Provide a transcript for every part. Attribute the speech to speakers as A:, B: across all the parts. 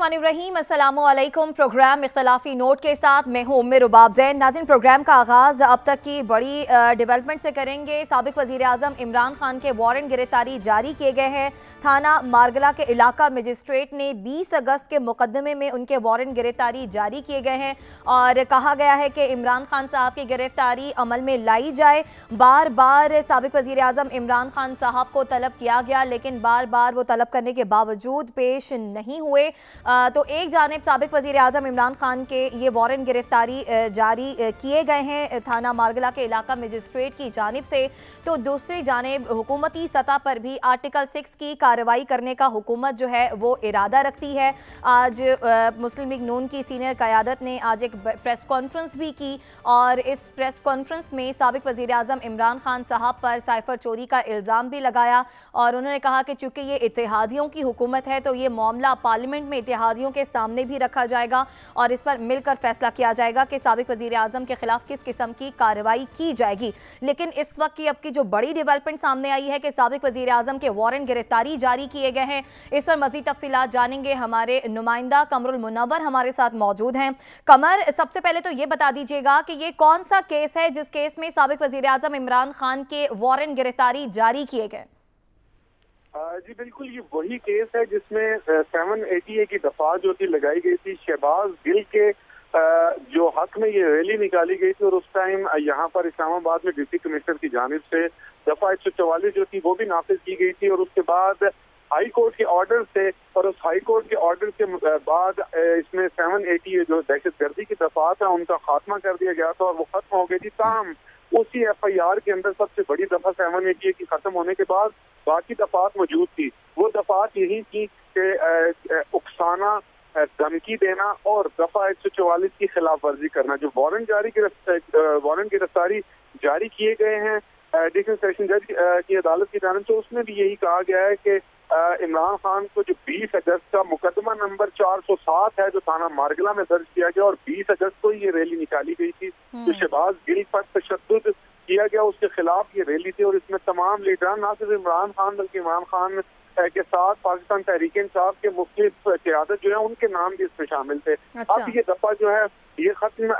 A: बिस्मिल्लाहिर्रहमानिर्रहीम, अस्सलामुअलैकुम। Programme इख्तलाफी note के साथ मैं हूं उम्मे रुबाब ज़ैन। नाज़रीन, प्रोग्राम का आगाज़ अब तक की बड़ी डेवलपमेंट से करेंगे। साबिक वज़ीर आज़म इमरान खान के वारंट गिरफ्तारी जारी किए गए हैं। थाना मारगला के इलाका मजिस्ट्रेट ने 20 अगस्त के मुकदमे में उनके वारंट गिरफ्तारी जारी किए गए हैं और कहा गया है कि इमरान खान साहब की गिरफ्तारी अमल में लाई जाए। बार बार साबिक वज़ीर आज़म इमरान खान साहब को तलब किया गया, लेकिन बार बार वो तलब करने के बावजूद पेश नहीं हुए। तो एक जानिब साबिक वज़ीर आज़म इमरान खान के ये वारंट गिरफ्तारी जारी किए गए हैं थाना मारगला के इलाका मजिस्ट्रेट की जानिब से, तो दूसरी जानिब हुकूमती सतह पर भी आर्टिकल 6 की कार्रवाई करने का हुकूमत जो है वो इरादा रखती है। आज मुस्लिम लीग नून की सीनियर क़यादत ने आज एक प्रेस कॉन्फ्रेंस भी की और इस प्रेस कॉन्फ्रेंस में साबिक वज़ीर आज़म इमरान खान साहब पर साइफर चोरी का इल्ज़ाम भी लगाया और उन्होंने कहा कि चूँकि ये इत्तेहादियों की हुकूमत है तो ये मामला पार्लियामेंट में इत्तेहादियों के सामने भी रखा जाएगा और इस पर मिलकर फैसला किया जाएगा कि साबिक वज़ीर आज़म के खिलाफ किस किस्म की कार्रवाई की जाएगी। लेकिन इस वक्त की अब की जो बड़ी डेवलपमेंट सामने आई है कि साबिक वज़ीर आज़म के वारंट गिरफ्तारी जारी किए गए हैं, इस पर मज़ीद तफसीलात जानेंगे। हमारे नुमाइंदा कमरुल मुनव्वर हमारे साथ मौजूद हैं। कमर, सबसे पहले तो ये बता दीजिएगा कि ये कौन सा केस है जिस केस में साबिक वज़ीर आज़म इमरान खान के वारंट गिरफ्तारी जारी किए गए?
B: जी बिल्कुल, ये वही केस है जिसमें 780A की दफा जो थी लगाई गई थी शहबाज गिल के जो हक में ये रैली निकाली गई थी और उस टाइम यहाँ पर इस्लामाबाद में डिप्टी कमिश्नर की जानिब से दफा 144 जो थी वो भी नाफिज की गई थी और उसके बाद हाई कोर्ट के ऑर्डर से और उस हाई कोर्ट के ऑर्डर के बाद इसमें 780A जो दहशतगर्दी की दफा था उनका खात्मा कर दिया गया था और वो खत्म हो गई थी। ताहम उसी FIR के अंदर सबसे बड़ी दफा 780A की खत्म होने के बाद बाकी दफात मौजूद थी। वो दफात यही थी कि उकसाना, धमकी देना और दफा 144 की खिलाफ वर्जी करना। जो वारंट गिरफ्तारी जारी किए गए हैं एडिशनल सेशन जज की अदालत की जानिब से, उसमें भी यही कहा गया है कि इमरान खान को जो 20 अगस्त का मुकदमा नंबर 407 है जो थाना मारगला में दर्ज किया गया और 20 अगस्त को ये रैली निकाली गई थी जो शहबाज गिल पर तशद्दुद किया गया उसके खिलाफ ये रैली थी और इसमें तमाम लीडरान ना सिर्फ इमरान खान बल्कि इमरान खान के साथ पाकिस्तान तहरीक इंसाफ के मुख्तलिफ क़यादत जो है उनके नाम भी इसमें शामिल थे।
A: अच्छा।
B: अब ये दफा जो है ये खत्म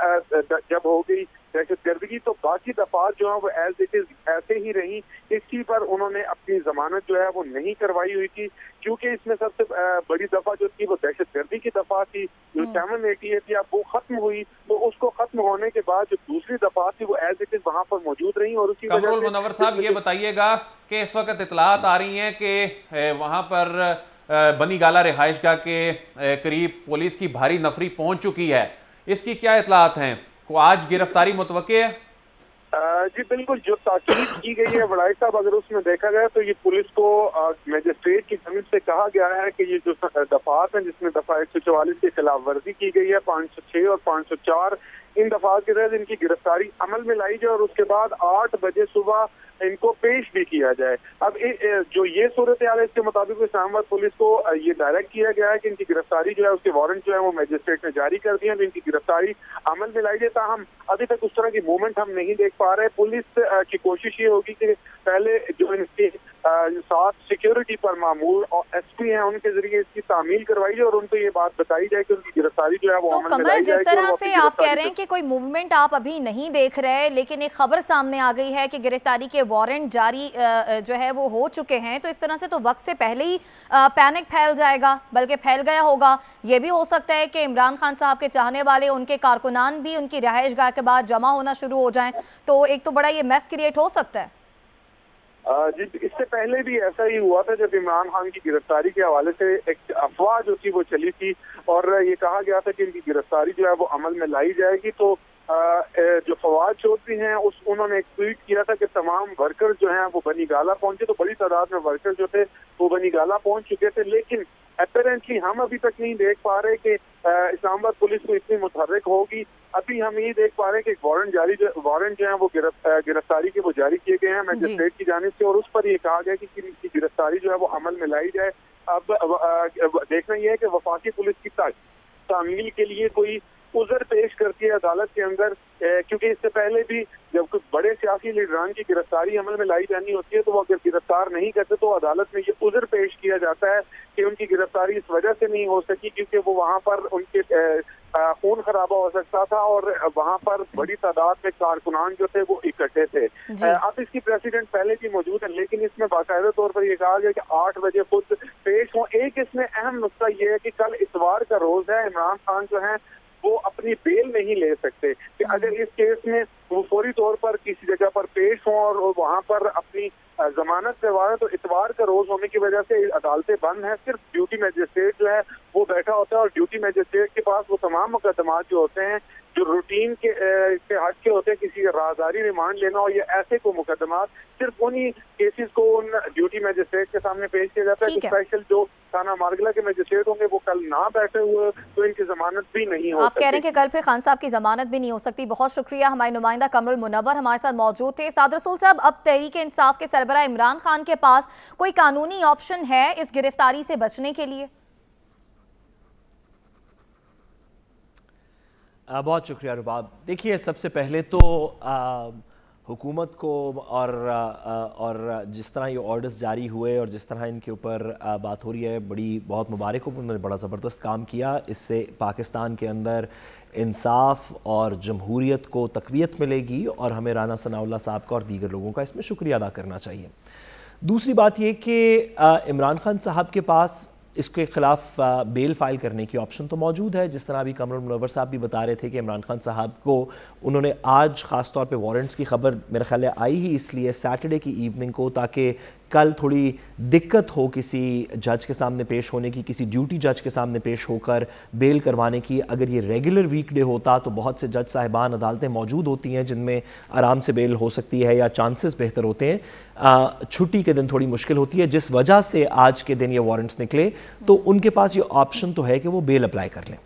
B: जब हो गई दहशतगर्दी तो बाकी दफात जो है वो एज इट इज ऐसे ही रही। इसी पर उन्होंने अपनी जमानत जो है वो नहीं करवाई हुई थी क्योंकि इसमें सबसे बड़ी दफा जो थी वो दहशतगर्दी की दफा थी जो 780 थी। अब वो खत्म हुई तो उसको खत्म होने के बाद जो दूसरी दफा थी वो एज इट इज वहां पर मौजूद रही और उसी
C: कमरुल मुनव्वर साहब ये बताइएगा कि इस वक्त इतलात आ रही हैं कि वहां पर बनी गाला रिहाइशगाह के करीब पुलिस की भारी नफरी पहुंच चुकी है, इसकी क्या इतलात हैं? को आज गिरफ्तारी मुतवक्के है?
B: जी बिल्कुल, जो ताकीद की गई है वड़ाई साहब, अगर उसमें देखा गया तो ये पुलिस को मजिस्ट्रेट की जानिब से कहा गया है कि ये जो दफात हैं जिसमें दफा 144 की खिलाफ वर्जी की गई है 506 और 504 इन दफात के तहत इनकी गिरफ्तारी अमल में लाई जाए और उसके बाद 8 बजे सुबह इनको पेश भी किया जाए। अब जो ये सूरत हाल है इसके मुताबिक इस्लामाबाद पुलिस को ये डायरेक्ट किया गया है कि इनकी गिरफ्तारी जो है उसके वारंट जो है वो मजिस्ट्रेट ने जारी कर दिए हैं, इनकी गिरफ्तारी अमल में लाई जाए। हम अभी तक उस तरह की मूवमेंट हम नहीं देख पा रहे। पुलिस की कोशिश ये होगी कि पहले जो इनके साथ सिक्योरिटी पर मामूल और SP हैं उनके जरिए इसकी तामील करवाई जाए और उनको ये बात बताई जाए कि उनकी गिरफ्तारी जो है वो अमल में लाई जाए।
A: जिस तरह से आप कह रहे हैं कि कोई मूवमेंट आप अभी नहीं देख रहे, लेकिन एक खबर सामने आ गई है कि गिरफ्तारी के वारंट जारी जो है वो हो चुके हैं, तो इस तरह से तो वक्त से पहले ही पैनिक फैल जाएगा, बल्कि फैल गया होगा। ये भी हो सकता है कि इमरान खान साहब के चाहने वाले उनके कारकुनान भी उनकी रिहाइशगाह के बाद जमा होना शुरू हो जाएं, तो एक तो बड़ा ये मैस क्रिएट हो सकता है।
B: जी, इससे पहले भी ऐसा ही हुआ था जब इमरान खान की गिरफ्तारी के हवाले से एक अफवाह जो थी वो चली थी और ये कहा गया था कि इनकी गिरफ्तारी जो है वो अमल में लाई जाएगी। तो जो फवाद चौधरी हैं उन्होंने एक ट्वीट किया था कि तमाम वर्कर जो हैं वो बनी गाला पहुंचे, तो बड़ी तादाद में वर्कर जो थे वो बनी गाला पहुंच चुके थे, लेकिन अपेरेंटली हम अभी तक नहीं देख पा रहे कि इस्लामाबाद पुलिस को इतनी मुतहर्रिक होगी। अभी हम ये देख पा रहे हैं कि वारंट जो है वो गिरफ्तारी के वो जारी किए गए हैं मजिस्ट्रेट की जानिब से और उस पर ये कहा गया कि इनकी गिरफ्तारी जो है वो अमल में लाई जाए। अब देखना यह है कि वफाकी पुलिस की तामील के लिए कोई उज़र पेश करती है अदालत के अंदर, क्योंकि इससे पहले भी जब कुछ बड़े सियासी लीडरान की गिरफ्तारी अमल में लाई जानी होती है तो वो अगर गिरफ्तार नहीं करते तो अदालत में ये उज़र पेश किया जाता है कि उनकी गिरफ्तारी इस वजह से नहीं हो सकी क्योंकि वो वहाँ पर उनके खून खराबा हो सकता था और वहाँ पर बड़ी तादाद में कारकुनान जो थे वो इकट्ठे थे। अब इसकी प्रेसिडेंट पहले भी मौजूद है, लेकिन इसमें बाकायदा तौर पर यह कहा गया कि 8 बजे खुद पेश हो। एक इसमें अहम नुक्ता यह है कि कल इतवार का रोज है, इमरान खान जो है वो अपनी बेल नहीं ले सकते कि अगर इस केस में वो फौरी तौर पर किसी जगह पर पेश हों और वहाँ पर अपनी जमानत करवा तो इतवार का रोज होने की वजह से अदालतें बंद हैं। सिर्फ ड्यूटी मजिस्ट्रेट जो है वो बैठा होता है और ड्यूटी मजिस्ट्रेट के पास वो तमाम मुकदमात जो होते हैं जो रूटीन के हट के होते हैं, किसी का राहदारी रिमांड लेना और ये ऐसे को मुकदमात, सिर्फ उन्हीं केसेस को उन ड्यूटी मजिस्ट्रेट के सामने पेश किया जाता है। स्पेशल जो थाना मारगला के मजिस्ट्रेट होंगे वो कल ना बैठे हुए तो इनकी जमानत भी नहीं हो सकती।
A: आप कह रहे हैं कि कल फिर खान साहब की जमानत भी नहीं हो सकती। बहुत शुक्रिया, हमारे नुमाइंदा कमरुल मुनव्वर हमारे साथ मौजूद थे। साद रसूल साहब, अब तहरीक इंसाफ के सरबराह इमरान खान के पास कोई कानूनी ऑप्शन है इस गिरफ्तारी से बचने के लिए?
D: बहुत शुक्रिया रुबाब। देखिए, सबसे पहले तो हुकूमत को और जिस तरह ये ऑर्डर्स जारी हुए और जिस तरह इनके ऊपर बात हो रही है, बहुत मुबारक हो, उन्होंने बड़ा ज़बरदस्त काम किया। इससे पाकिस्तान के अंदर इंसाफ और जमहूरियत को तक़वियत मिलेगी और हमें राना सनाउल्लाह साहब का और दीगर लोगों का इसमें शुक्रिया अदा करना चाहिए। दूसरी बात ये कि इमरान खान साहब के पास इसके ख़िलाफ़ बेल फ़ाइल करने की ऑप्शन तो मौजूद है। जिस तरह अभी कमरुल मुनव्वर साहब भी बता रहे थे कि इमरान खान साहब को उन्होंने आज ख़ास तौर पे वारंट्स की खबर मेरे ख्याल है आई ही इसलिए सैटरडे की इवनिंग को, ताकि कल थोड़ी दिक्कत हो किसी जज के सामने पेश होने की, किसी ड्यूटी जज के सामने पेश होकर बेल करवाने की। अगर ये रेगुलर वीकडे होता तो बहुत से जज साहिबान अदालतें मौजूद होती हैं जिनमें आराम से बेल हो सकती है या चांसेस बेहतर होते हैं। छुट्टी के दिन थोड़ी मुश्किल होती है, जिस वजह से आज के दिन ये वारंट्स निकले तो उनके पास ये ऑप्शन तो है कि वो बेल अप्लाई कर लें।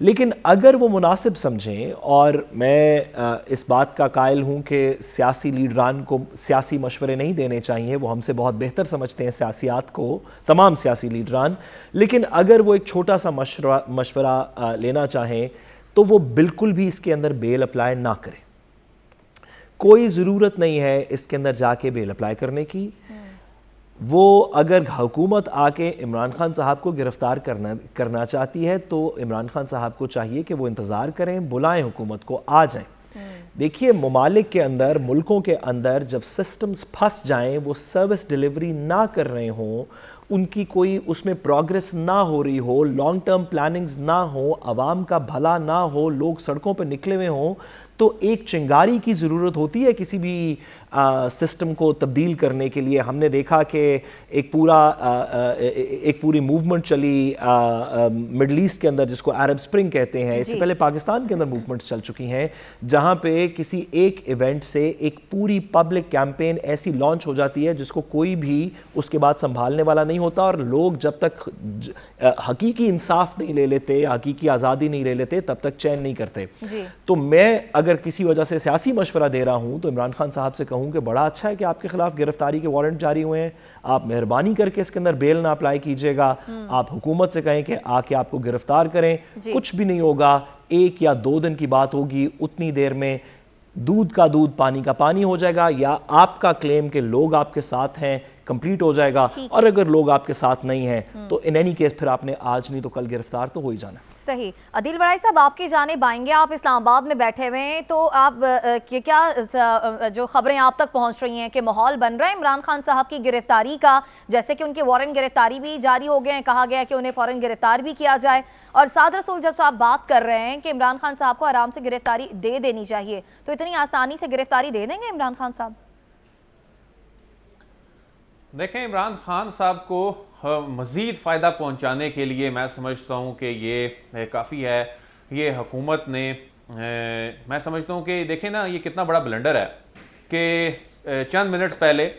D: लेकिन अगर वो मुनासिब समझें, और मैं इस बात का कायल हूँ कि सियासी लीडरान को सियासी मशवरे नहीं देने चाहिए, वो हमसे बहुत बेहतर समझते हैं सियासियात को, तमाम सियासी लीडरान, लेकिन अगर वो एक छोटा सा मशवरा लेना चाहें तो वो बिल्कुल भी इसके अंदर बेल अप्लाई ना करें। कोई ज़रूरत नहीं है इसके अंदर जाके बेल अप्लाई करने की। वो अगर हुकूमत आके इमरान खान साहब को गिरफ्तार करना चाहती है तो इमरान खान साहब को चाहिए कि वो इंतज़ार करें, बुलाएं हुकूमत को, आ जाएं। देखिए, ममालिक के अंदर, मुल्कों के अंदर जब सिस्टम्स फंस जाएं, वो सर्विस डिलीवरी ना कर रहे हों, उनकी कोई उसमें प्रोग्रेस ना हो रही हो, लॉन्ग टर्म प्लानिंग्स ना हो, आवाम का भला ना हो, लोग सड़कों पर निकले हुए हों, तो एक चिंगारी की ज़रूरत होती है किसी भी सिस्टम को तब्दील करने के लिए। हमने देखा कि एक पूरी मूवमेंट चली मिडल ईस्ट के अंदर जिसको अरब स्प्रिंग कहते हैं। इससे पहले पाकिस्तान के अंदर मूवमेंट्स चल चुकी हैं जहाँ पे किसी एक इवेंट से एक पूरी पब्लिक कैंपेन ऐसी लॉन्च हो जाती है जिसको कोई भी उसके बाद संभालने वाला नहीं होता, और लोग जब तक हकीकी इंसाफ नहीं ले लेते, हकीकी आज़ादी नहीं ले लेते, तब तक चैन नहीं करते। तो मैं अगर किसी वजह से सियासी मशवरा दे रहा हूँ तो इमरान खान साहब से कहूँ कि बड़ा अच्छा है कि आपके खिलाफ गिरफ्तारी के वारंट जारी हुए हैं, आप मेहरबानी करके इसके अंदर बेल ना अप्लाई कीजिएगा। आप हुकूमत से कहें कि आके आपको गिरफ्तार करें, कुछ भी नहीं होगा, 1 या 2 दिन की बात होगी, उतनी देर में दूध का दूध पानी का पानी हो जाएगा, या आपका क्लेम कि लोग आपके साथ हैं कंप्लीट हो जाएगा। और अगर लोग आपके साथ नहीं हैं तो इन एनी केस फिर आपने आज नहीं तो कल गिरफ्तार तो हो ही जाना।
A: सही। अदिल बड़ाई साहब, आपकी जानिब आएंगे, आप इस्लामाबाद में बैठे हुए हैं, तो आप क्या जो खबरें आप तक पहुंच रही हैं कि माहौल बन रहा है इमरान खान साहब की गिरफ्तारी का, जैसे कि उनके वारंट गिरफ्तारी भी जारी हो गए हैं, कहा गया है कि उन्हें फौरन गिरफ्तार भी किया जाए, और साद रसूल जब आप बात कर रहे हैं कि इमरान खान साहब को आराम से गिरफ्तारी दे देनी चाहिए, तो इतनी आसानी से गिरफ्तारी दे देंगे इमरान खान साहब?
C: देखें, इमरान खान साहब को मज़ीद फ़ायदा पहुंचाने के लिए मैं समझता हूं कि ये काफ़ी है। ये हुकूमत ने मैं समझता हूं कि देखें ना, ये कितना बड़ा ब्लंडर है कि चंद मिनट्स पहले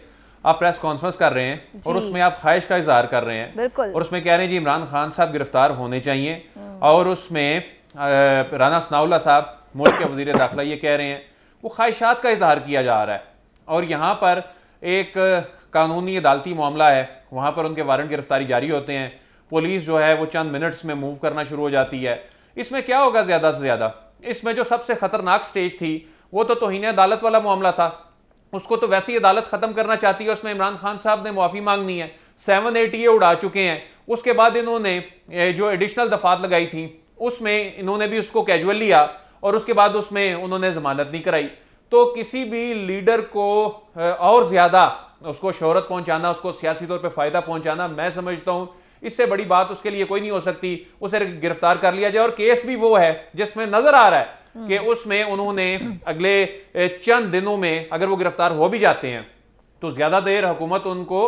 C: आप प्रेस कॉन्फ्रेंस कर रहे हैं और उसमें आप ख्वाहिश का इजहार कर रहे हैं, और उसमें कह रहे हैं जी इमरान खान साहब गिरफ्तार होने चाहिए, और उसमें राना सनाउल्लाह साहब मुल्क के वज़ीर दाखिला ये कह रहे हैं, वो ख्वाहिशात का इजहार किया जा रहा है। और यहाँ पर एक कानूनी अदालती मामला है, वहाँ पर उनके वारंट गिरफ्तारी जारी होते हैं, पुलिस जो है वो चंद मिनट्स में मूव करना शुरू हो जाती है। इसमें क्या होगा ज्यादा से ज्यादा? इसमें जो सबसे खतरनाक स्टेज थी वो तो तौहीन अदालत वाला मामला था, उसको तो वैसे ही अदालत खत्म करना चाहती है, उसमें इमरान खान साहब ने मुआफी मांगनी है, 780 ये उड़ा चुके हैं। उसके बाद इन्होंने जो एडिशनल दफात लगाई थी उसमें इन्होंने भी उसको कैजुअल लिया और उसके बाद उसमें उन्होंने जमानत नहीं कराई। तो किसी भी लीडर को और ज्यादा उसको शोहरत पहुंचाना, उसको सियासी तौर पे फायदा पहुंचाना, मैं समझता हूं इससे बड़ी बात उसके लिए कोई नहीं हो सकती। उसे गिरफ्तार कर लिया जाए और केस भी वो है जिसमें नजर आ रहा है कि उसमें उन्होंने अगले चंद दिनों में अगर वो गिरफ्तार हो भी जाते हैं तो ज्यादा देर हुकूमत उनको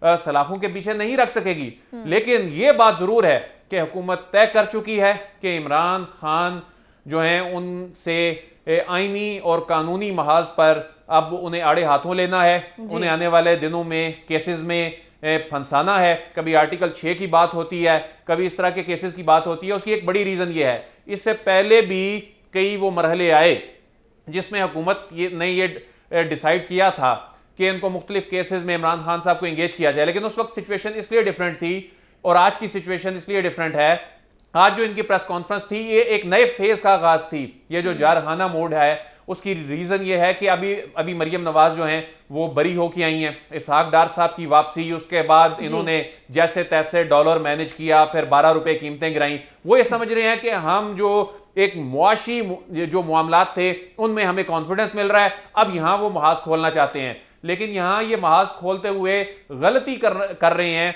C: सलाखों के पीछे नहीं रख सकेगी। लेकिन यह बात जरूर है कि हुकूमत तय कर चुकी है कि इमरान खान जो हैं उनसे आईनी और कानूनी महाज पर अब उन्हें आड़े हाथों लेना है, उन्हें आने वाले दिनों में केसेस में फंसाना है। कभी आर्टिकल 6 की बात होती है, कभी इस तरह के केसेस की बात होती है। उसकी एक बड़ी रीजन यह है, इससे पहले भी कई वो मरहले आए जिसमें हुकूमत ने ये डिसाइड किया था कि इनको मुख्तलिफ केसेस में इमरान खान साहब को एंगेज किया जाए, लेकिन उस वक्त सिचुएशन इसलिए डिफरेंट थी और आज की सिचुएशन इसलिए डिफरेंट है। आज जो इनकी प्रेस कॉन्फ्रेंस थी ये एक नए फेज का आगाज थी। ये जो जारहाना मोड है उसकी रीजन ये है कि अभी मरियम नवाज जो हैं वो बरी होके आई हैं, इसहाक डार साहब की वापसी, उसके बाद इन्होंने जैसे तैसे डॉलर मैनेज किया, फिर 12 रुपए कीमतें गिराई। वो ये समझ रहे हैं कि हम जो एक मुआशी जो मामलात थे उनमें हमें कॉन्फिडेंस मिल रहा है, अब यहां वो महाज खोलना चाहते हैं। लेकिन यहां ये महाज खोलते हुए गलती कर रहे हैं।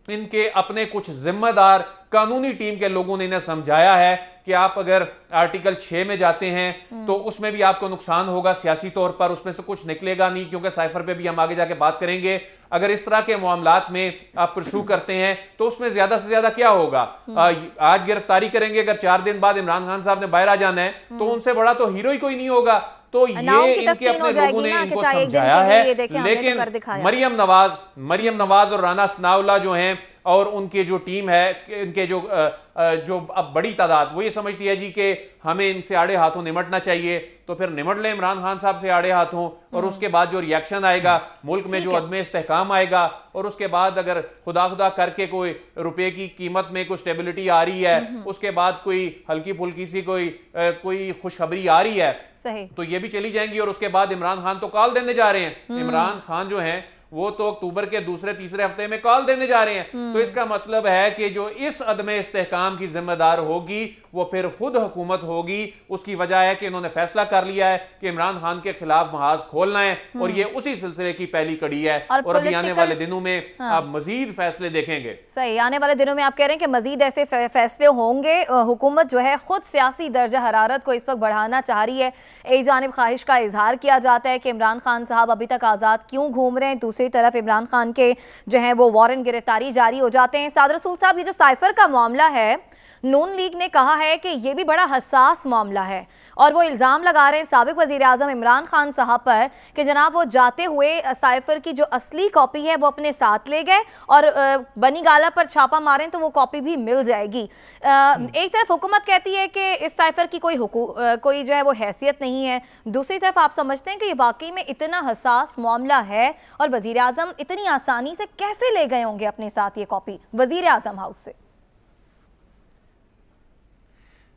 C: इनके अपने कुछ जिम्मेदार कानूनी टीम के लोगों ने इन्हें समझाया है कि आप अगर आर्टिकल 6 में जाते हैं तो उसमें भी आपको नुकसान होगा सियासी तौर पर, उसमें से कुछ निकलेगा नहीं, क्योंकि साइफर पे भी हम आगे जाके बात करेंगे। अगर इस तरह के मामलात में आप परसू करते हैं तो उसमें ज्यादा से ज्यादा क्या होगा? आज गिरफ्तारी करेंगे, अगर 4 दिन बाद इमरान खान साहब ने बाहर आ जाना है तो उनसे बड़ा तो हीरो ही कोई नहीं होगा। तो ये इनके अपने लोगों ने इनको समझाया है। लेकिन मरियम नवाज और राना सनाउल्लाह जो हैं और उनकी जो टीम है, इनके जो अब बड़ी तादाद, वो ये समझती है जी कि हमें इनसे आड़े हाथों निमटना चाहिए। तो फिर निमट ले इमरान खान साहब से आड़े हाथों, और उसके बाद जो रिएक्शन आएगा मुल्क में, जो अदम इस्तेहकाम आएगा, और उसके बाद अगर खुदा करके कोई रुपए की कीमत में कोई स्टेबिलिटी आ रही है, उसके बाद कोई हल्की फुल्की सी कोई खुशखबरी आ रही है,
A: सही,
C: तो ये भी चली जाएंगी। और उसके बाद इमरान खान तो कॉल देने जा रहे हैं। इमरान खान जो हैं वो तो अक्टूबर के दूसरे तीसरे हफ्ते में कॉल देने जा रहे हैं। तो इसका मतलब है कि जो इस अदम इस्तेहकाम की जिम्मेदार होगी वो फिर खुद हुकूमत होगी। उसकी वजह है कि इन्होंने फैसला कर लिया है कि इमरान खान के खिलाफ महाज खोलना है, और ये उसी सिलसिले की पहली कड़ी है। और अभी आने वाले दिनों में आप मजीद फैसले देखेंगे।
A: सही, आने वाले दिनों में आप कह रहे हैं कि मजीद ऐसे फैसले होंगे। हुकूमत जो है खुद सियासी दर्जा हरारत को इस वक्त बढ़ाना चाह रही है। एक जानिब ख्वाहिश का इजहार किया जाता है कि इमरान खान साहब अभी तक आज़ाद क्यों घूम रहे हैं, दूसरी तरफ इमरान खान के जो है वो वारंट गिरफ्तारी जारी हो जाते हैं। साद रसूल साहब, ये जो साइफर का मामला है, नून लीग ने कहा है कि यह भी बड़ा हसास मामला है, और वो इल्ज़ाम लगा रहे हैं साबिक वज़ीर आज़म इमरान खान साहब पर कि जनाब वो जाते हुए साइफर की जो असली कॉपी है वो अपने साथ ले गए और बनी गाला पर छापा मारें तो वो कॉपी भी मिल जाएगी। एक तरफ हुकूमत कहती है कि इस साइफर की कोई जो है वो हैसियत नहीं है, दूसरी तरफ आप समझते हैं कि ये वाकई में इतना हसास मामला है और वज़ीर आज़म इतनी आसानी से कैसे ले गए होंगे अपने साथ ये कॉपी वज़ीर आज़म हाउस से?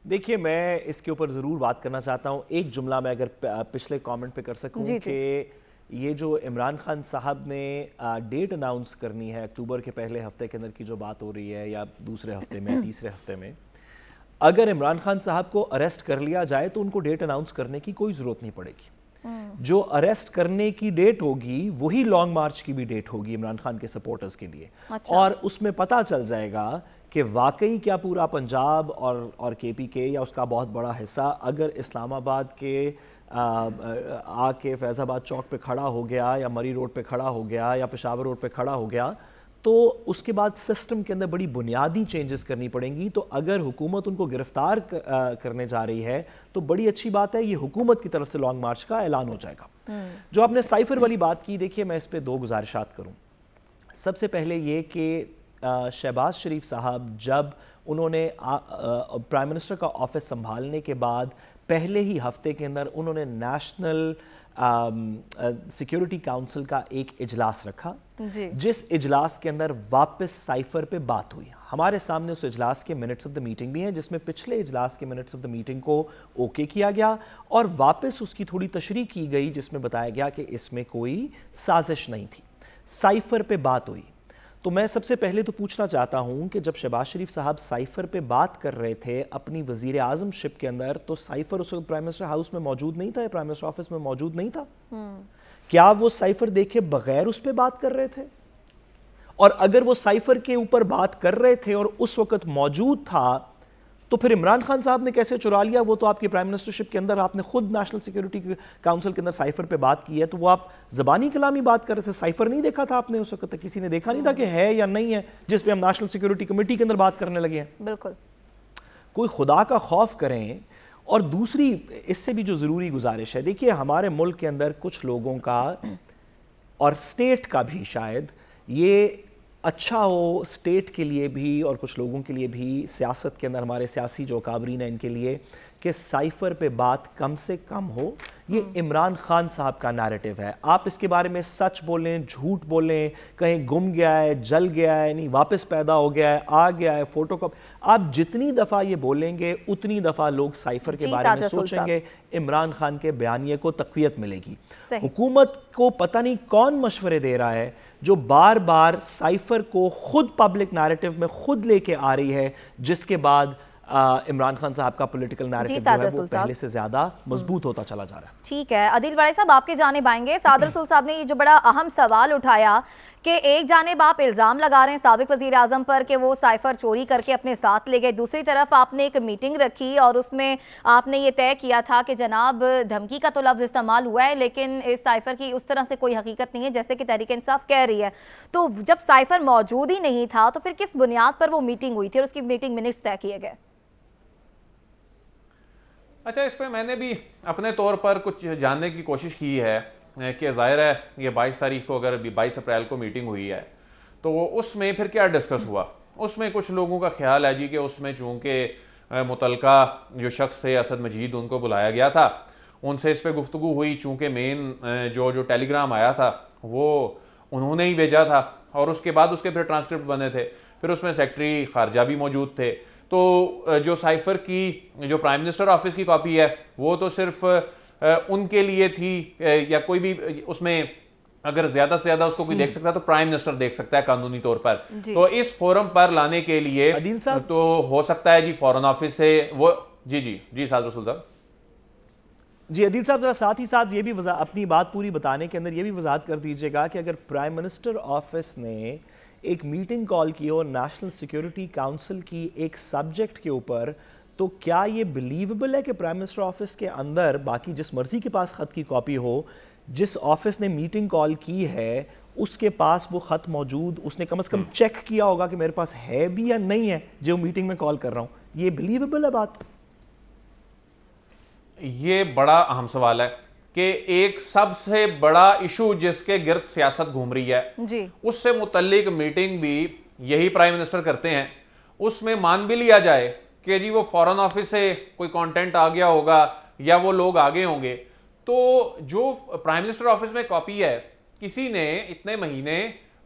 D: देखिए, मैं इसके ऊपर ज़रूर बात करना चाहता हूँ। एक जुमला मैं अगर पिछले कमेंट पे कर सकूँ कि ये जो इमरान खान साहब ने डेट अनाउंस करनी है अक्टूबर के पहले हफ्ते के अंदर की जो बात हो रही है, या दूसरे हफ्ते में, तीसरे हफ्ते में, अगर इमरान खान साहब को अरेस्ट कर लिया जाए तो उनको डेट अनाउंस करने की कोई ज़रूरत नहीं पड़ेगी। जो अरेस्ट करने की डेट होगी वही लॉन्ग मार्च की भी डेट होगी इमरान खान के सपोर्टर्स के लिए। अच्छा। और उसमें पता चल जाएगा कि वाकई क्या पूरा पंजाब और KPK या उसका बहुत बड़ा हिस्सा अगर इस्लामाबाद के आके फैज़ाबाद चौक पे खड़ा हो गया, या मरी रोड पे खड़ा हो गया, या पेशावर रोड पे खड़ा हो गया, तो उसके बाद सिस्टम के अंदर बड़ी बुनियादी चेंजेस करनी पड़ेंगी। तो अगर हुकूमत उनको गिरफ्तार करने जा रही है तो बड़ी अच्छी बात है, ये हुकूमत की तरफ से लॉन्ग मार्च का ऐलान हो जाएगा। जो आपने साइफर वाली बात की, देखिए मैं इस पर 2 गुजारिशात करूँ। सबसे पहले ये कि शहबाज शरीफ साहब जब उन्होंने प्राइम मिनिस्टर का ऑफिस संभालने के बाद पहले ही हफ्ते के अंदर उन्होंने नेशनल सिक्योरिटी काउंसिल का एक इजलास रखा
A: जी।
D: जिस इजलास के अंदर वापस साइफर पे बात हुई। हमारे सामने उस इजलास के मिनट्स ऑफ द मीटिंग भी हैं जिसमें पिछले इजलास के मिनट्स ऑफ द मीटिंग को ओके किया गया और वापस उसकी थोड़ी तशरीह की गई जिसमें बताया गया कि इसमें कोई साजिश नहीं थी, साइफर पे बात हुई। तो मैं सबसे पहले तो पूछना चाहता हूं कि जब शहबाज शरीफ साहब साइफर पे बात कर रहे थे अपनी वजीर आजम शिप के अंदर, तो साइफर उस वक्त प्राइम मिनिस्टर हाउस में मौजूद नहीं था, प्राइम मिनिस्टर ऑफिस में मौजूद नहीं था। क्या वो साइफर देखे बगैर उस पर बात कर रहे थे? और अगर वो साइफर के ऊपर बात कर रहे थे और उस वक्त मौजूद था, तो फिर इमरान खान साहब ने कैसे चुरा लिया? वो तो आपकी प्राइम मिनिस्टरशिप के अंदर आपने खुद नेशनल सिक्योरिटी काउंसिल के अंदर साइफर पे बात की है, तो वो आप जबानी कलामी बात कर रहे थे, साइफर नहीं देखा था आपने उस वक्त तक? किसी ने देखा नहीं था कि है या नहीं है, जिस पे हम नेशनल सिक्योरिटी कमेटी के अंदर बात करने लगे हैं।
A: बिल्कुल,
D: कोई खुदा का खौफ करें। और दूसरी इससे भी जो ज़रूरी गुजारिश है, देखिए हमारे मुल्क के अंदर कुछ लोगों का और स्टेट का भी शायद ये अच्छा हो, स्टेट के लिए भी और कुछ लोगों के लिए भी, सियासत के अंदर हमारे सियासी जो काबरीन हैं इनके लिए, कि साइफर पे बात कम से कम हो। ये इमरान खान साहब का नैरेटिव है। आप इसके बारे में सच बोलें, झूठ बोलें, कहीं गुम गया है, जल गया है, नहीं वापस पैदा हो गया है, आ गया है, फोटो कॉपी, आप जितनी दफ़ा ये बोलेंगे उतनी दफ़ा लोग साइफर के बारे में सोचेंगे, इमरान खान के बयानिए को तक़वियत मिलेगी। हुकूमत को पता नहीं कौन मशवरे दे रहा है जो बार बार साइफर को खुद पब्लिक नैरेटिव में खुद लेके आ रही है, जिसके बाद इमरान खान साहब का पॉलिटिकल नैरेटिव जो है वो पहले से ज्यादा मजबूत होता चला जा रहा है।
A: ठीक है, अदिल वड़ाई साहब आपके जानिब आएंगे। सादर रसूल साहब ने ये जो बड़ा अहम सवाल उठाया कि एक जानिब आप इल्ज़ाम लगा रहे हैं साबिक वज़ीर आज़म पर कि वो साइफर चोरी करके अपने साथ ले गए, दूसरी तरफ आपने एक मीटिंग रखी और उसमें आपने ये तय किया था कि जनाब धमकी का तो लफ्ज़ इस्तेमाल हुआ है लेकिन इस साइफर की उस तरह से कोई हकीकत नहीं है जैसे कि तहरीक इंसाफ कह रही है। तो जब साइफर मौजूद ही नहीं था तो फिर किस बुनियाद पर वो मीटिंग हुई थी और उसकी मीटिंग मिनट्स तय किए गए?
C: अच्छा, इस पर मैंने भी अपने तौर पर कुछ जानने की कोशिश की है कि ज़ाहिर है ये 22 तारीख को, अगर 22 अप्रैल को मीटिंग हुई है तो उसमें फिर क्या डिस्कस हुआ। उसमें कुछ लोगों का ख्याल है जी कि उसमें चूँकि मुतलका जो शख्स थे असद मजीद, उनको बुलाया गया था, उनसे इस पर गुफ्तगू हुई। चूँकि मेन जो टेलीग्राम आया था वो उन्होंने ही भेजा था और उसके बाद उसके फिर ट्रांसक्रिप्ट बने थे, फिर उसमें सेक्रेटरी खारजा भी मौजूद थे। तो जो साइफर की जो प्राइम मिनिस्टर ऑफिस की कॉपी है वो तो सिर्फ उनके लिए थी, या कोई भी उसमें अगर ज्यादा से ज्यादा उसको कोई देख सकता है तो प्राइम मिनिस्टर देख सकता है कानूनी तौर पर। तो इस फोरम पर लाने के लिए तो हो सकता है जी फॉरेन ऑफिस से वो जी साद रसूल साहब।
D: जी अदील साहब, जरा साथ ही साथ ये भी अपनी बात पूरी बताने के अंदर ये भी वजाहत कर दीजिएगा कि अगर प्राइम मिनिस्टर ऑफिस ने एक मीटिंग कॉल की हो नेशनल सिक्योरिटी काउंसिल की एक सब्जेक्ट के ऊपर, तो क्या ये बिलीवेबल है कि प्राइम मिनिस्टर ऑफिस के अंदर बाकी जिस मर्जी के पास ख़त की कॉपी हो, जिस ऑफिस ने मीटिंग कॉल की है उसके पास वो ख़त मौजूद, उसने कम से कम चेक किया होगा कि मेरे पास है भी या नहीं है जो मीटिंग में कॉल कर रहा हूँ? ये बिलीवेबल है बात?
C: ये बड़ा अहम सवाल है कि एक सबसे बड़ा इशू जिसके गिर्द सियासत घूम रही है जी, उससे मुतल्लिक मीटिंग भी यही प्राइम मिनिस्टर करते हैं। उसमें मान भी लिया जाए कि जी वो फॉरेन ऑफिस से कोई कंटेंट आ गया होगा या वो लोग आगे होंगे, तो जो प्राइम मिनिस्टर ऑफिस में कॉपी है किसी ने इतने महीने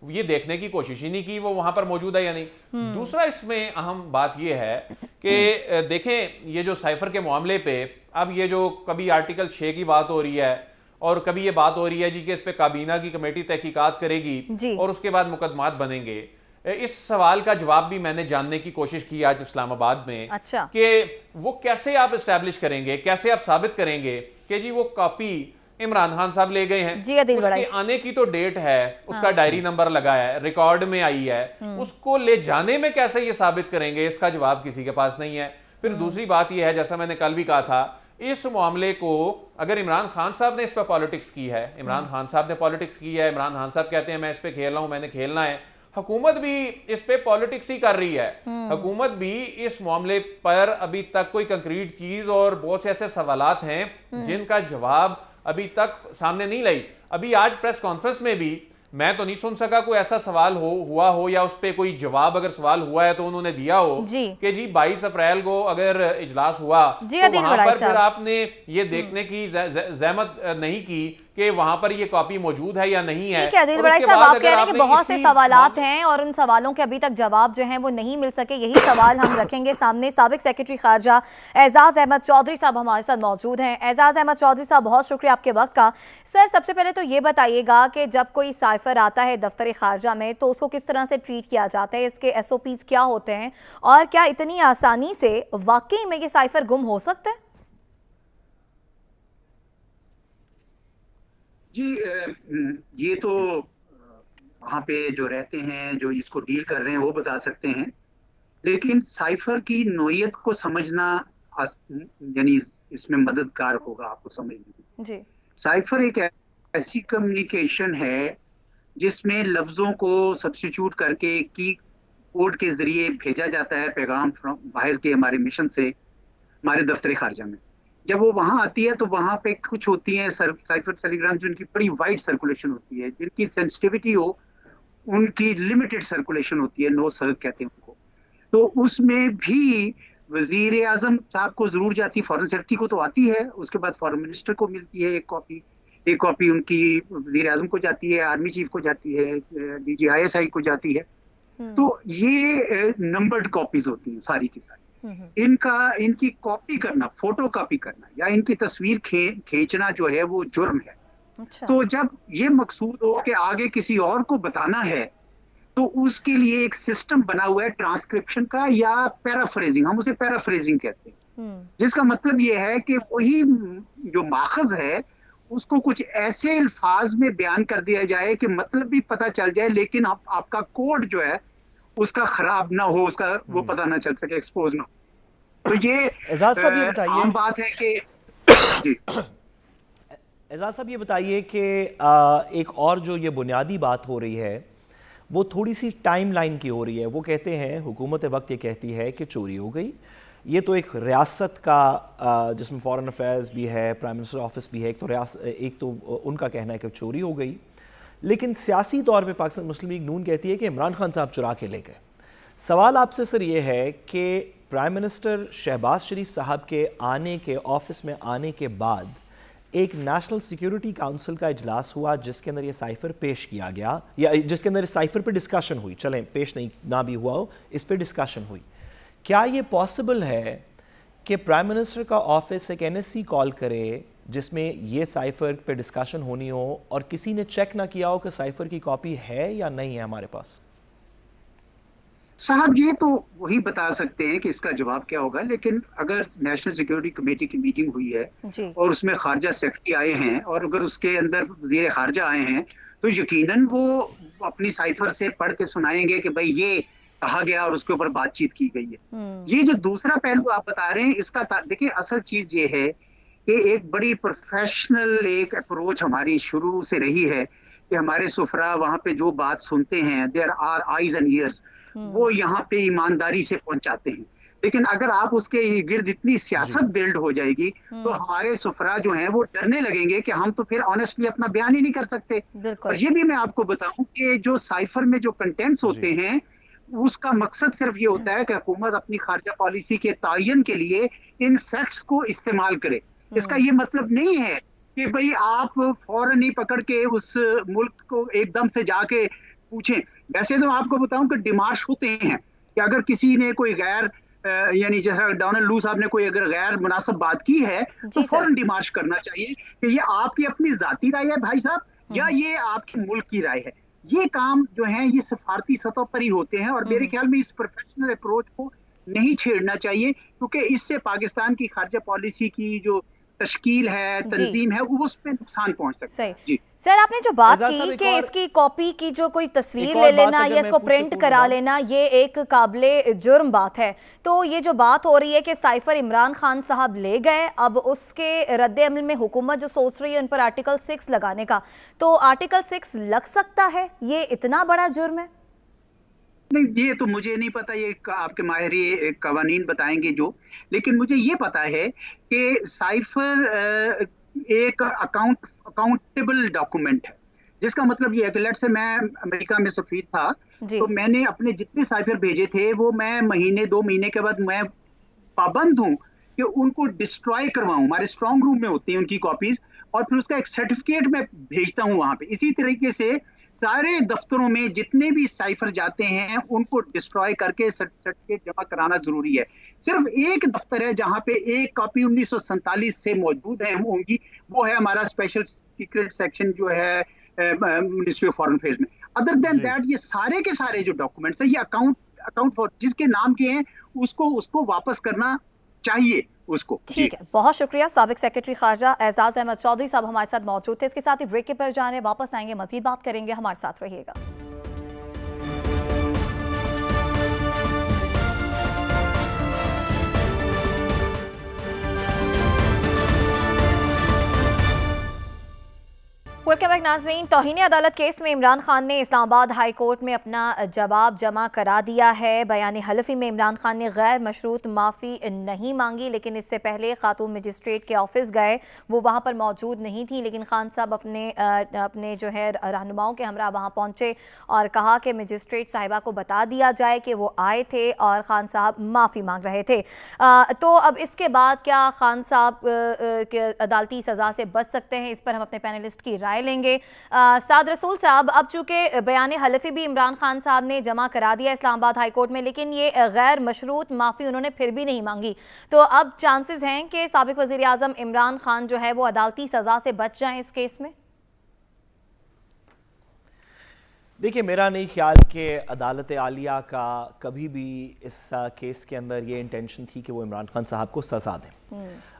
C: ये देखने की कोशिश ही नहीं की वो वहां पर मौजूद है या नहीं। दूसरा इसमें अहम बात यह है कि देखें ये जो साइफर के मामले पे अब ये जो कभी आर्टिकल 6 की बात हो रही है और कभी ये बात हो रही है जी कि इस पे काबीना की कमेटी तहकीकात करेगी और उसके बाद मुकदमात बनेंगे। इस सवाल का जवाब भी मैंने जानने की कोशिश की आज इस्लामाबाद में। अच्छा। कि वो कैसे आप एस्टैब्लिश करेंगे, कैसे आप साबित करेंगे कि जी वो कॉपी इमरान खान साहब ले गए हैं, उसके आने की तो डेट है, उसका डायरी नंबर लगा है, रिकॉर्ड में आई है, उसको ले जाने में कैसे ये साबित करेंगे, इसका जवाब किसी के पास नहीं है। फिर दूसरी बात यह है, जैसा मैंने कल भी कहा था, इस मामले को अगर इमरान खान साहब ने इस पर पॉलिटिक्स की है, इमरान खान साहब ने पॉलिटिक्स की है, इमरान खान साहब कहते हैं मैं इस पे खेल रहा हूं, मैंने खेलना है, हुकूमत भी इस पे पॉलिटिक्स ही कर रही है। हुकूमत भी इस मामले पर अभी तक कोई कंक्रीट चीज और बहुत से ऐसे सवालात हैं जिनका जवाब अभी तक सामने नहीं लाई। अभी आज प्रेस कॉन्फ्रेंस में भी मैं तो नहीं सुन सका कोई ऐसा सवाल हुआ हो या उस पे कोई जवाब अगर सवाल हुआ है तो उन्होंने दिया हो कि जी 22 अप्रैल को अगर इजलास हुआ तो वहां पर फिर आपने ये देखने की जहमत नहीं की कि वहां पर ये कॉपी मौजूद है या नहीं है।
A: ठीक है आदिल बड़ाई साहब, आप कह रहे हैं कि बहुत से सवालात हैं और उन सवालों के अभी तक जवाब जो हैं वो नहीं मिल सके, यही सवाल हम रखेंगे सामने। साबिक सेक्रेटरी खारजा एजाज अहमद चौधरी साहब हमारे साथ मौजूद हैं। एजाज अहमद चौधरी साहब, बहुत शुक्रिया आपके वक्त का। सर, सबसे पहले तो ये बताइएगा कि जब कोई साइफर आता है दफ्तर खारजा में तो उसको किस तरह से ट्रीट किया जाता है, इसके SOPs क्या होते हैं और क्या इतनी आसानी से वाकई में ये साइफर गुम हो सकता है?
E: जी, ये तो वहाँ पे जो रहते हैं, जो इसको डील कर रहे हैं, वो बता सकते हैं। लेकिन साइफर की नोयत को समझना यानी इसमें मददगार होगा आपको समझने में।
A: जी,
E: साइफर एक ऐसी कम्युनिकेशन है जिसमें लफ्जों को सब्स्टिट्यूट करके की कोड के जरिए भेजा जाता है पैगाम बाहर के हमारे मिशन से हमारे दफ्तर खारजा में। जब वो वहां आती है तो वहां पे कुछ होती हैं साइफर टेलीग्राम जिनकी बड़ी वाइड सर्कुलेशन होती है, जिनकी सेंसिटिविटी हो उनकी लिमिटेड सर्कुलेशन होती है, नो सर्क कहते हैं उनको। तो उसमें भी वजीर आजम साहब को जरूर जाती है, फॉरेन सेक्रेटरी को तो आती है, उसके बाद फॉरेन मिनिस्टर को मिलती है एक कॉपी उनकी वजीर आजम को जाती है, आर्मी चीफ को जाती है, DG ISI को जाती है। तो ये नंबर्ड कॉपीज होती हैं सारी की सारी। इनकी कॉपी करना, फोटो कॉपी करना या इनकी तस्वीर खींचना जो है वो जुर्म है।
A: अच्छा।
E: तो जब ये मकसूद हो कि आगे किसी और को बताना है तो उसके लिए एक सिस्टम बना हुआ है ट्रांसक्रिप्शन का या पैराफ्रेजिंग, हम उसे पैराफ्रेजिंग कहते हैं, जिसका मतलब ये है कि वही जो माखज है उसको कुछ ऐसे अल्फाज में बयान कर दिया जाए कि मतलब भी पता चल जाए, लेकिन आपका कोड जो है उसका खराब ना हो, उसका वो पता ना चल सके, एक्सपोज ना हो। तो ये
D: एजाज साहब ये बताइए,
E: आम बात है कि जी
D: एजाज साहब ये बताइए कि एक और जो ये बुनियादी बात हो रही है वो थोड़ी सी टाइम लाइन की हो रही है। वो कहते हैं, हुकूमत वक्त ये कहती है कि चोरी हो गई। ये तो एक रियासत का जिसमें फॉरेन अफेयर्स भी है, प्राइम मिनिस्टर ऑफिस भी है, एक तो उनका कहना है कि चोरी हो गई। लेकिन सियासी तौर पे पाकिस्तान मुस्लिम लीग नून कहती है कि इमरान खान साहब चुरा के ले गए। सवाल आपसे सर ये है कि प्राइम मिनिस्टर शहबाज शरीफ साहब के आने के ऑफिस में आने के बाद एक नेशनल सिक्योरिटी काउंसिल का इजलास हुआ जिसके अंदर ये साइफर पेश किया गया, या जिसके अंदर साइफर पे डिस्कशन हुई, चलें पेश नहीं ना भी हुआ हो, इस पे डिस्कशन हुई। क्या ये पॉसिबल है कि प्राइम मिनिस्टर का ऑफिस एक NSC कॉल करे जिसमें ये साइफर पे डिस्कशन होनी हो और किसी ने चेक ना किया हो कि साइफर की कॉपी है या नहीं है हमारे पास?
E: साहब ये तो वही बता सकते हैं कि इसका जवाब क्या होगा, लेकिन अगर नेशनल सिक्योरिटी कमेटी की मीटिंग हुई है और उसमें खारजा सेक्रेटरी आए हैं और अगर उसके अंदर वजीर खारजा आए हैं तो यकीनन वो अपनी साइफर से पढ़ के सुनाएंगे कि भाई ये कहा गया और उसके ऊपर बातचीत की गई है। ये जो दूसरा पहलू आप बता रहे हैं इसका देखिए असल चीज ये है कि एक बड़ी प्रोफेशनल एक अप्रोच हमारी शुरू से रही है कि हमारे सुफरा वहाँ पे जो बात सुनते हैं, there are eyes and ears, वो यहाँ पे ईमानदारी से पहुंचाते हैं। लेकिन अगर आप उसके गिर्द इतनी सियासत बिल्ड हो जाएगी तो हमारे सुफरा जो हैं वो डरने लगेंगे कि हम तो फिर ऑनेस्टली अपना बयान ही नहीं कर सकते। और ये भी मैं आपको बताऊं कि जो साइफर में जो कंटेंट्स होते हैं उसका मकसद सिर्फ ये होता है कि हुकूमत अपनी खारजा पॉलिसी के तायन के लिए इन फैक्ट्स को इस्तेमाल करे। इसका ये मतलब नहीं है कि भाई आप फौरन ही पकड़ के उस मुल्क को एकदम से जाके पूछें। वैसे तो आपको बताऊं कि डिमार्श होते हैं कि अगर किसी ने कोई गैर यानी जैसा डोनाल्ड लू साहब ने कोई अगर गैर मुनासिब बात की है तो फौरन डिमार्श करना चाहिए कि ये आपकी अपनी जाती राय है भाई साहब या ये आपके मुल्क की राय है। ये काम जो है ये सफारती सतह पर ही होते हैं और मेरे ख्याल में इस प्रोफेशनल अप्रोच को नहीं छेड़ना चाहिए क्योंकि इससे पाकिस्तान की खारजा पॉलिसी की जो तश्कील है, तंजीम है, उस पे नुकसान पहुंच सकता है। जी
A: सर, आपने जो बात की कि इसकी कॉपी की जो कोई तस्वीर ले लेना या इसको प्रिंट करा लेना ये एक काबिले जुर्म बात है, तो ये जो बात हो रही है कि साइफर इमरान खान साहब ले गए, अब उसके रद्द अमल में हुकूमत जो सोच रही है उन पर आर्टिकल 6 लगाने का, तो आर्टिकल 6 लग सकता है? ये इतना बड़ा जुर्म है?
E: नहीं, ये तो मुझे नहीं पता, ये आपके माहिर कवानीन बताएंगे जो, लेकिन मुझे ये पता है कि साइफर एक अकाउंटेबल डॉक्यूमेंट है, जिसका मतलब ये है कि लेट से मैं अमेरिका में सफीर था, तो मैंने अपने जितने साइफर भेजे थे वो मैं महीने 2 महीने के बाद मैं पाबंद हूँ कि उनको डिस्ट्रॉय करवाऊं। हमारे स्ट्रांग रूम में होती हैं उनकी कॉपीज, और फिर उसका एक सर्टिफिकेट मैं भेजता हूं वहां पे। इसी तरीके से सारे दफ्तरों में जितने भी साइफर जाते हैं उनको डिस्ट्रॉय करके सर्टिफिकेट जमा कराना जरूरी है। सिर्फ एक दफ्तर है जहां पे एक कॉपी 1947 से मौजूद है होंगी, वो है हमारा स्पेशल सीक्रेट सेक्शन जो है मिनिस्ट्री ऑफ फॉरेन अफेयर्स में। अदर देन दैट ये सारे के सारे जो डॉक्यूमेंट्स है ये अकाउंट फॉर जिसके नाम के हैं उसको वापस करना चाहिए उसको।
A: ठीक है, बहुत शुक्रिया। साबिक सेक्रेटरी खारजा एजाज अहमद चौधरी साहब हमारे साथ मौजूद थे। इसके साथ ही ब्रेक के पर जाने वापस आएंगे, मजीद बात करेंगे, हमारे साथ रहिएगा। वेलकम बैक नाज़रीन। तौहीन अदालत केस में इमरान खान ने इस्लामाबाद हाई कोर्ट में अपना जवाब जमा करा दिया है। बयान हलफी में इमरान खान ने गैर मशरूत माफ़ी नहीं मांगी, लेकिन इससे पहले खातून मजिस्ट्रेट के ऑफिस गए, वो वहाँ पर मौजूद नहीं थी, लेकिन खान साहब अपने जो है रहनुमाओं के हमरा वहाँ पहुँचे और कहा कि मजिस्ट्रेट साहिबा को बता दिया जाए कि वो आए थे और खान साहब माफ़ी मांग रहे थे। तो अब इसके बाद क्या खान साहब के अदालती सज़ा से बच सकते हैं, इस पर हम अपने पैनलिस्ट की राय लेंगे। साद रसूल साहब, अब चूंकि बयान हलफी भी इमरान खान साहब ने जमा करा दिया इस्लामाबाद हाई कोर्ट में, लेकिन ये गैर मशरूत माफ़ी उन्होंने फिर भी नहीं मांगी, तो अब चांसेस हैं कि साबिक वज़ीर आज़म इमरान खान जो है वो अदालती सज़ा से बच जाएं इस केस में?
D: देखिए, मेरा नहीं ख्याल कि अदालत आलिया का कभी भी इस केस के अंदर ये इंटेंशन थी कि वो इमरान खान साहब को सज़ा दें।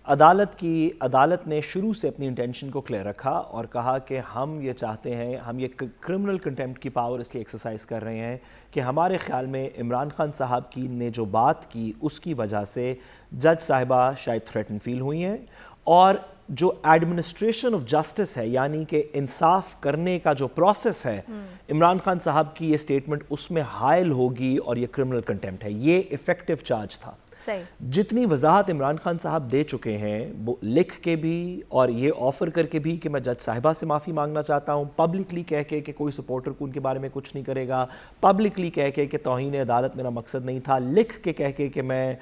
D: अदालत ने शुरू से अपनी इंटेंशन को क्लियर रखा और कहा कि हम ये चाहते हैं, हम ये क्रिमिनल कंटेम्प्ट की पावर इसलिए एक्सरसाइज कर रहे हैं कि हमारे ख्याल में इमरान खान साहब की ने जो बात की उसकी वजह से जज साहिबा शायद थ्रेटन फील हुई हैं, और जो एडमिनिस्ट्रेशन ऑफ जस्टिस है, यानी कि इंसाफ करने का जो प्रोसेस है, इमरान खान साहब की ये स्टेटमेंट उसमें हायल होगी और ये क्रिमिनल कंटेम्प्ट है। ये इफेक्टिव चार्ज था। जितनी वजाहत इमरान खान साहब दे चुके हैं, वो लिख के भी और ये ऑफर करके भी कि मैं जज साहिबा से माफ़ी मांगना चाहता हूँ, पब्लिकली कह के कि कोई सपोर्टर को उनके बारे में कुछ नहीं करेगा, पब्लिकली कह के कि तौहीन अदालत मेरा मकसद नहीं था, लिख के कह के कि मैं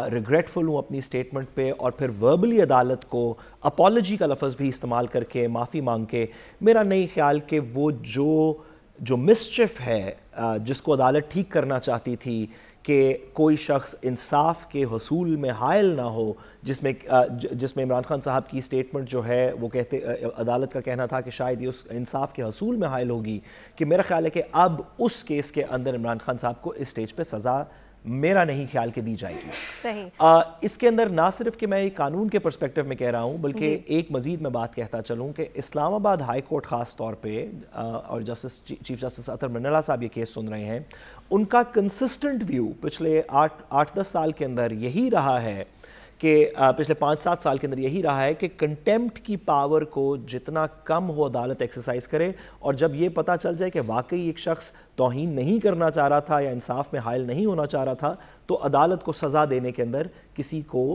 D: रिग्रेटफुल हूँ अपनी स्टेटमेंट पे, और फिर वर्बली अदालत को अपॉलॉजी का लफ्ज़ भी इस्तेमाल करके माफ़ी मांग के, मेरा नहीं ख्याल कि वो जो मिसचिफ है जिसको अदालत ठीक करना चाहती थी कि कोई शख्स इंसाफ के हसूल में हायल ना हो, जिसमें इमरान खान साहब की स्टेटमेंट जो है वो कहते, अदालत का कहना था कि शायद ये उस इंसाफ के हसूल में हायल होगी, कि मेरा ख्याल है कि अब उस केस के अंदर इमरान खान साहब को इस स्टेज पे सज़ा मेरा नहीं ख्याल के दी जाएगी। सही। इसके अंदर ना सिर्फ कि मैं एक कानून के पर्सपेक्टिव में कह रहा हूँ, बल्कि एक मजीद मैं बात कहता चलूँ कि इस्लामाबाद हाई कोर्ट ख़ास तौर पे और चीफ जस्टिस अतर मन्नला साहब ये केस सुन रहे हैं, उनका कंसिस्टेंट व्यू पिछले 8-10 साल के अंदर यही रहा है कि पिछले 5-7 साल के अंदर यही रहा है कि कंटेम्प्ट की पावर को जितना कम हो अदालत एक्सरसाइज करे, और जब ये पता चल जाए कि वाकई एक शख्स तौहीन नहीं करना चाह रहा था या इंसाफ में हायल नहीं होना चाह रहा था, तो अदालत को सज़ा देने के अंदर किसी को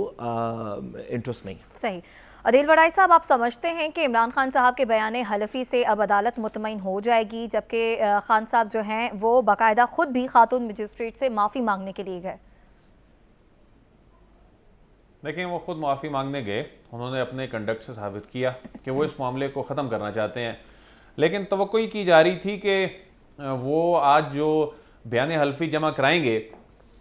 D: इंटरेस्ट नहीं।
A: सही। अदील वड़ाई साहब, आप समझते हैं कि इमरान खान साहब के बयान हलफी से अब अदालत मुतमईन हो जाएगी, जबकि खान साहब जो हैं वो बाकायदा खुद भी खातून मजिस्ट्रेट से माफ़ी मांगने के लिए गए?
C: देखिए, वो खुद माफ़ी मांगने गए, उन्होंने अपने कंडक्ट से साबित किया कि वो इस मामले को ख़त्म करना चाहते हैं, लेकिन तवक्को की जा रही थी कि वो आज जो बयान हल्फी जमा कराएंगे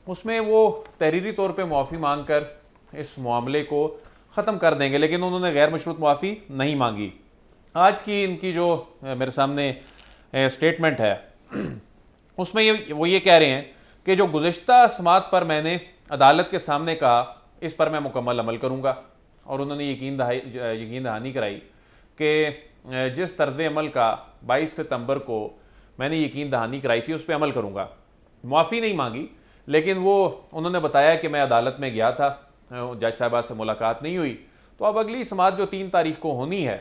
C: उसमें वो तहरीरी तौर पे माफ़ी मांग कर इस मामले को ख़त्म कर देंगे, लेकिन उन्होंने गैर मशरूत माफ़ी नहीं मांगी। आज की इनकी जो मेरे सामने स्टेटमेंट है उसमें वो ये कह रहे हैं कि जो गुज़िश्ता समात पर मैंने अदालत के सामने कहा इस पर मैं मुकम्मल अमल करूँगा, और उन्होंने यकीन दहानी कराई कि जिस तर्ज़ अमल का 22 सितंबर को मैंने यकीन दहानी कराई थी उस पर अमल करूँगा। माफ़ी नहीं मांगी, लेकिन वो उन्होंने बताया कि मैं अदालत में गया था, जज साहिबा से मुलाकात नहीं हुई, तो अब अगली समात जो 3 तारीख को होनी है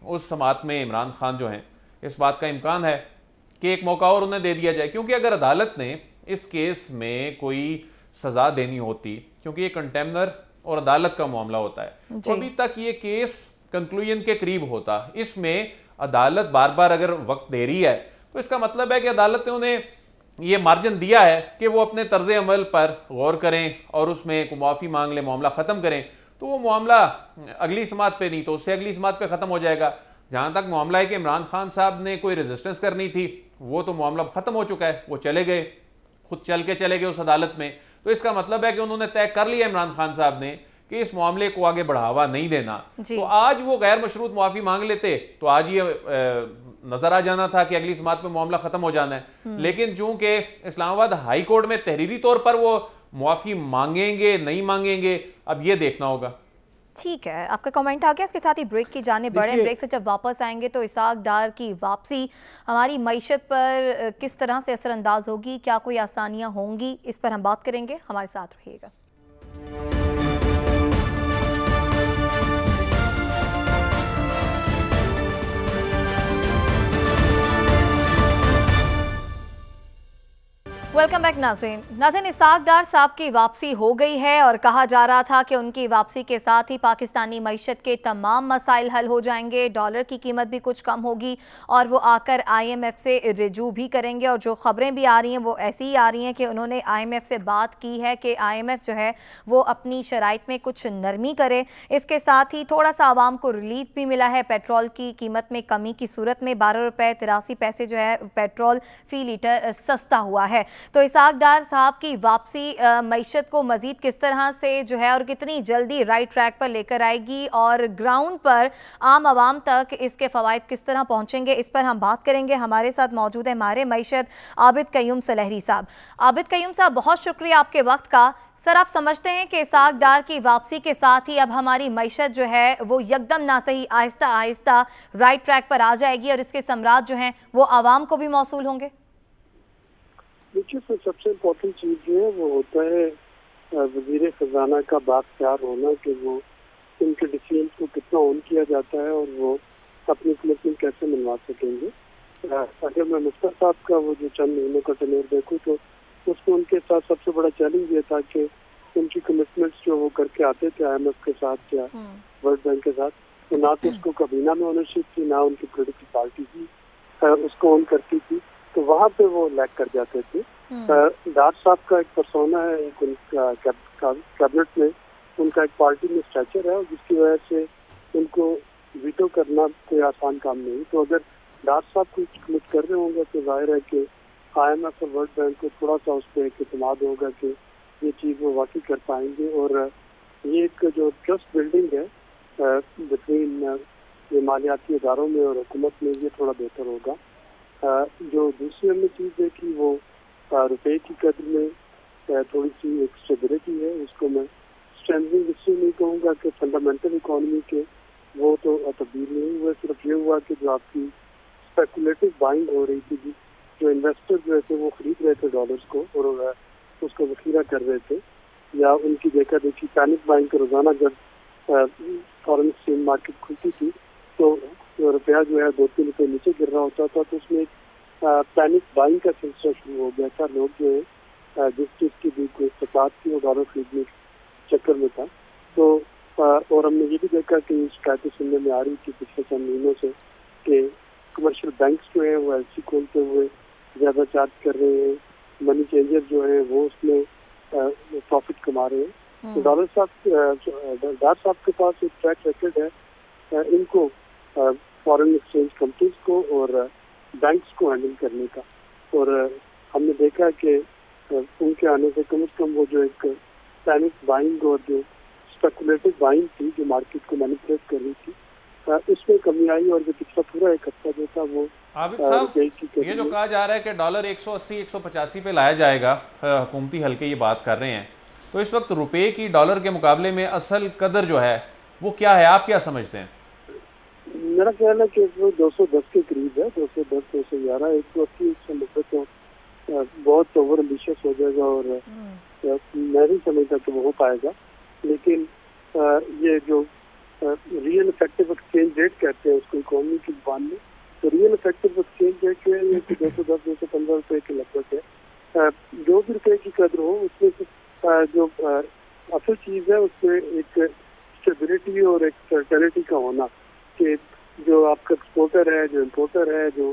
C: उस समात में इमरान खान जो हैं, इस बात का इम्कान है कि एक मौका और उन्हें दे दिया जाए, क्योंकि अगर अदालत ने इस केस में कोई सज़ा देनी होती, क्योंकि ये कंटेमनर और अदालत का मामला होता है, तो अभी तक ये केस कंक्लूजन के करीब होता। इसमें अदालत बार बार अगर वक्त दे रही है तो इसका मतलब है कि अदालत ने उन्हें ये मार्जिन दिया है कि वो अपने तर्ज अमल पर गौर करें और उसमें मुआफ़ी मांग लें, मामला ख़त्म करें। तो वो मामला अगली समात पे नहीं तो उससे अगली समात पे ख़त्म हो जाएगा। जहाँ तक मामला है कि इमरान खान साहब ने कोई रेजिस्टेंस करनी थी, वो तो मामला ख़त्म हो चुका है, वो चले गए, खुद चल के चले गए उस अदालत में। तो इसका मतलब है कि उन्होंने तय कर लिया इमरान खान साहब ने कि इस मामले को आगे बढ़ावा नहीं देना। तो आज वो गैर मशरूत मुआफ़ी मांग लेते तो आज ये नजर आ जाना था कि अगली समात में मामला खत्म हो जाना है। लेकिन चूंकि इस्लामाबाद हाई कोर्ट में तहरीरी तौर पर वो मुआफ़ी मांगेंगे नहीं मांगेंगे, अब ये देखना होगा।
A: ठीक है, आपका कमेंट आ गया। इसके साथ ही ब्रेक की जाने बढ़े। ब्रेक से जब वापस आएंगे तो इसाक डार की वापसी हमारी मईशत पर किस तरह से असरअंदाज होगी, क्या कोई आसानियां होंगी, इस पर हम बात करेंगे। हमारे साथ रहिएगा। वेलकम बैक नाज़रीन। इसाक डार साहब की वापसी हो गई है और कहा जा रहा था कि उनकी वापसी के साथ ही पाकिस्तानी मईशत के तमाम मसाइल हल हो जाएंगे, डॉलर की कीमत भी कुछ कम होगी और वो आकर IMF से रिजू भी करेंगे। और जो खबरें भी आ रही हैं वो ऐसी ही आ रही हैं कि उन्होंने IMF से बात की है कि IMF जो है वो अपनी शराइत में कुछ नरमी करे। इसके साथ ही थोड़ा सा आवाम को रिलीफ भी मिला है। पेट्रोल की कीमत में कमी की सूरत में 12 रुपये 83 पैसे जो है पेट्रोल फ़ी लीटर सस्ता हुआ है। तो इसाक डार साहब की वापसी मईशत को मजीद किस तरह से जो है और कितनी जल्दी राइट ट्रैक पर लेकर आएगी और ग्राउंड पर आम आवाम तक इसके फ़वाइद किस तरह पहुंचेंगे, इस पर हम बात करेंगे। हमारे साथ मौजूद है माहिर मईशत आबिद कयूम सलहरी साहब। आबिद कयूम साहब, बहुत शुक्रिया आपके वक्त का। सर, आप समझते हैं कि इसाक डार की वापसी के साथ ही अब हमारी मईशत जो है वो यकदम ना सही आहिस्ता आहिस्ता राइट ट्रैक पर आ जाएगी और इसके समरात जो हैं वो आवाम को भी मौसूल होंगे?
F: देखिए, तो सबसे इम्पोर्टेंट चीज़ जो है वो होता है वज़ीर ख़जाना का बाख्तियार होना कि वो उनके डिसीजन को कितना ऑन किया जाता है और वो अपनी कमिटमेंट कैसे मनवा सकेंगे। अगर मैं मुफ्ती साहब का वो जो चंद महीनों का टेन्योर देखूँ तो उसमें उनके साथ सबसे बड़ा चैलेंज ये था कि उनकी कमिटमेंट्स जो वो करके आते थे IMF के साथ या वर्ल्ड बैंक के साथ, तो ना तो उसको कबीना में ओनरशिप थी, ना उनकी पॉलिटिकल पार्टी थी उसको ऑन करती थी, तो वहाँ पे वो लैग कर जाते थे। डार साहब का एक पर्सोना है, एक उनका कैबिनेट में उनका एक पार्टी में स्ट्रक्चर है जिसकी वजह से उनको वीटो करना कोई आसान काम नहीं। तो अगर डार साहब कुछ कमिट कर रहे होंगे तो जाहिर है कि IMF और वर्ल्ड बैंक को थोड़ा सा उस पर इत्मीनान होगा कि ये चीज़ वो वाकई कर पाएंगे। और ये एक जो ट्रस्ट बिल्डिंग है बिटवीन ये मालियाती इदारों में और हुकूमत में, ये थोड़ा बेहतर होगा। जो दूसरी हमने चीज़ देखी वो रुपए की कदर में थोड़ी सी एक स्टेबिलिटी है, उसको मैं स्ट्रेंथनिंग इसलिए नहीं कहूँगा कि फंडामेंटल इकोनॉमी के वो तो तब्दील नहीं हुआ, सिर्फ ये हुआ कि जो आपकी स्पेकुलेटिव बाइंग हो रही थी, जो इन्वेस्टर जो थे वो खरीद रहे थे डॉलर्स को और उसको जखीरा कर रहे थे, या उनकी देखा देखी पैनिक बाइंग के रोजाना जब फॉरेन एक्सचेंज मार्केट खुलती थी तो रुपया जो है 2-3 रुपये नीचे गिर रहा होता था, तो उसमें पैनिक बाइंग का सिलसिला शुरू हो गया था। लोग जो है जिस चीज़ की भी कोई इस्तेमाल थी वो डॉलर खरीदने के चक्कर में था। तो और हमने ये भी देखा कि शिकायतें सुनने में आ रही थी पिछले चंद महीनों से कि कमर्शियल बैंक्स जो है वो LC खोलते हुए ज़्यादा चार्ज कर रहे हैं, मनी चेंजर जो है वो उसमें प्रॉफिट कमा रहे हैं। तो डार साहब के पास एक ट्रैक रिकॉर्ड है इनको फॉरेन एक्सचेंज कंपनीज को और बैंक्स को हैंडल करने का, और हमने देखा कि उनके आने से कम वो जो एक पैनिक बाइंग और जो स्पेकुलेटिव बाइंग थी जो मार्केट को मैनिपुलेट कर रही थी, उसमें कमी आई। और जो पिछला पूरा एक हफ्ता जो था वो
C: आबिद साहब, ये जो कहा जा रहा है कि डॉलर 180-185 पे लाया जाएगा, हुकूमती हल्के ये बात कर रहे हैं, तो इस वक्त रुपए की डॉलर के मुकाबले में असल कदर जो है वो क्या है, आप क्या समझते हैं?
F: मेरा ख्याल है कि वो 210 के करीब है, 210, 211, 180, 190 तो बहुत ओवर एम्बिशियस हो जाएगा और मैं नहीं समझता कि वो हो पाएगा। लेकिन ये जो रियल इफेक्टिव एक्सचेंज रेट कहते हैं उसको इकोनॉमी की जुबान में, तो रियल इफेक्टिव एक्सचेंज रेट जो है ये 210-215 रुपये के लगभग है। जो भी रुपये की कदर हो उसमें जो असल चीज़ है उसमें एक स्टेबिलिटी और एक सर्टेनिटी का होना कि जो आपका एक्सपोर्टर है, जो इम्पोर्टर है, जो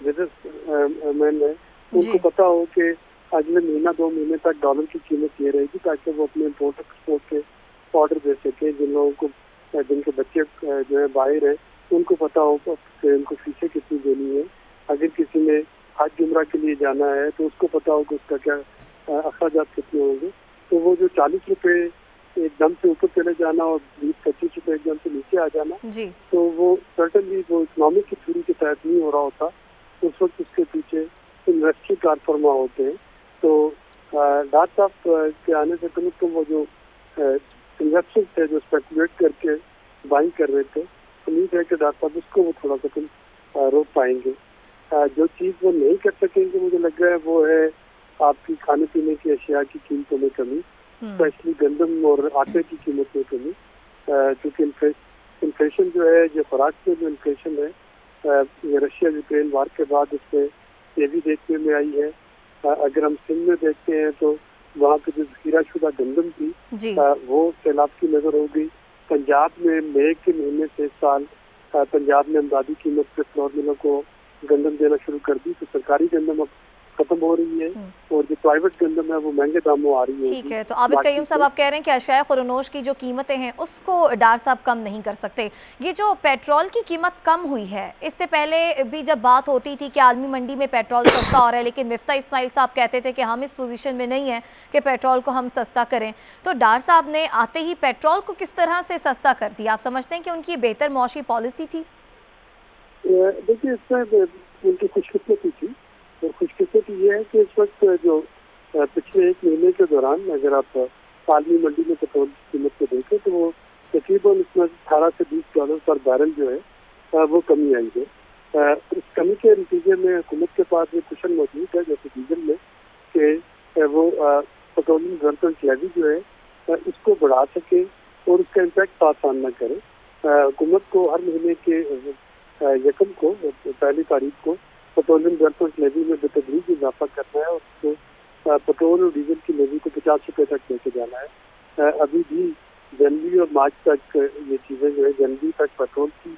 F: बिजनेसमैन है, उनको पता हो कि अगले महीना 2 महीने तक डॉलर की कीमत ये रहेगी, ताकि वो अपने इम्पोर्ट एक्सपोर्ट के ऑर्डर दे सके। जिन लोगों को, जिनके बच्चे जो है बाहर है, उनको पता हो कि उनको फीसें कितनी देनी है। अगर किसी ने हज उम्रा के लिए जाना है तो उसको पता हो कि उसका क्या अखराजात कितने होंगे। तो वो जो 40 रुपए एकदम से ऊपर चले जाना और 20-25 रुपए एकदम से नीचे आ जाना, तो वो सर्टनली वो इकोनॉमिक की थ्योरी के तहत नहीं हो रहा होता। उस वक्त उसके पीछे इंडस्ट्री कारफरमा होते हैं। तो डाट साहब के आने से कम वो जो इन्वेस्टर्स थे जो स्पेकुलेट करके बाइंग कर रहे थे, उम्मीद है कि डाट साहब उसको वो थोड़ा सा कम रोक पाएंगे। जो चीज़ वो नहीं कर सकेंगे मुझे लग रहा है वो है आपकी खाने पीने की अशिया की कीमतों में कमी, स्पेशली गंदम और आटे की कीमत में कमी। क्योंकि इन्फ्लेशन जो है, जो खुराक में जो इन्फ्लेशन है, ये रशिया यूक्रेन वार के बाद इसमें ये भी देखने में आई है। अगर हम सिंध में देखते हैं तो वहाँ पे जो जखीरा शुदा गंदम थी वो सैलाब की नजर हो गई। पंजाब में मई के महीने से इस साल पंजाब में अमदादी कीमत पे फ्लोर मिलों को गंदम देना शुरू कर दी। तो सरकारी गंदम अब खत्म हो रही है और जो प्राइवेट गंदम है वो महंगे दामों आ रही है।
A: ठीक है, तो आबिद कयूम साहब आप कह रहे हैं कि अशिया खुरनोश की जो कीमतें हैं उसको डार साहब कम नहीं कर सकते। ये जो पेट्रोल की कीमत कम हुई है, इससे पहले भी जब बात होती थी कि आलमी मंडी में पेट्रोल सस्ता हो रहा है, लेकिन मिफ्ता इस्माइल साहब कहते थे कि हम इस पोजीशन में नहीं है कि पेट्रोल को हम सस्ता करें। तो डार साहब ने आते ही पेट्रोल को किस तरह से सस्ता कर दिया? आप समझते हैं कि उनकी बेहतर मौशी पॉलिसी थी?
F: देखिए, इसमें उनकी खुशकिस्मती थी और खुशकिस्मती ये है कि इस वक्त जो पिछले 1 महीने के दौरान अगर आप आलमी मंडी में पेट्रोल की कीमत को देखें तो वो तकरीबन इसमें 18 से 20 डॉलर पर बैरल जो है वो कमी आई है। इस कमी के नतीजे में हुकूमत के पास ये कुशन मौजूद है, जैसे डीजल में, कि वो पेट्रोलियम गवर्नमेंट लेवी जो है उसको बढ़ा सके और उसका इम्पैक्ट पास ऑन न करे। हुकूमत को हर महीने के यकम को, पहली तारीख को, पेट्रोलियम गवर्नमेंट लेवी में बेतदरीज इजाफा करना है और उसको पेट्रोल और डीजल की लेवी को 50 रुपये तक लेके जाना है। अभी भी जनवरी और मार्च तक ये चीज़ें जो है, जनवरी तक पेट्रोल की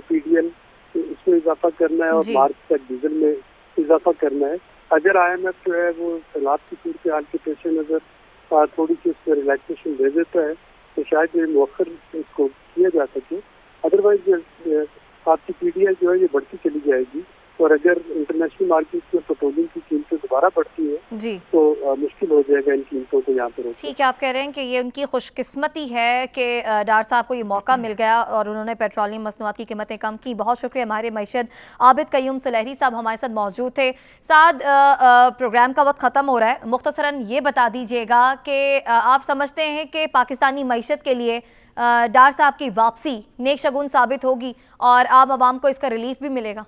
F: PDL इसमें इजाफा करना है और मार्च तक डीजल में इजाफा करना है। अगर IMF जो है वो सैलाब की सूरत हाल के पेश नज़र थोड़ी सी इसमें रिलैक्सेशन दे देता है तो शायद ये मौखर इसको किया जा सके। अदरवाइज आपकी PDL जो है ये बढ़ती चली जाएगी और अगर इंटरनेशनल मार्केट में पेट्रोलियम की कीमतें दोबारा बढ़ती है जी तो मुश्किल हो जाएगा इन कीमतों को यहाँ पर।
A: ठीक है, आप कह रहे हैं कि ये उनकी खुशकिस्मती है कि डार साहब को ये मौका मिल गया और उन्होंने पेट्रोलियम मसनूआत की कीमतें कम की। बहुत शुक्रिया। हमारे मईशद आबिद कयूम सुलहरी साहब हमारे साथ मौजूद थे। साथ प्रोग्राम का वक्त ख़त्म हो रहा है, मुख्तसरन ये बता दीजिएगा कि आप समझते हैं कि पाकिस्तानी मईशत के लिए डार साहब की वापसी नेक शगुन साबित होगी और आम आवाम को इसका रिलीफ भी मिलेगा?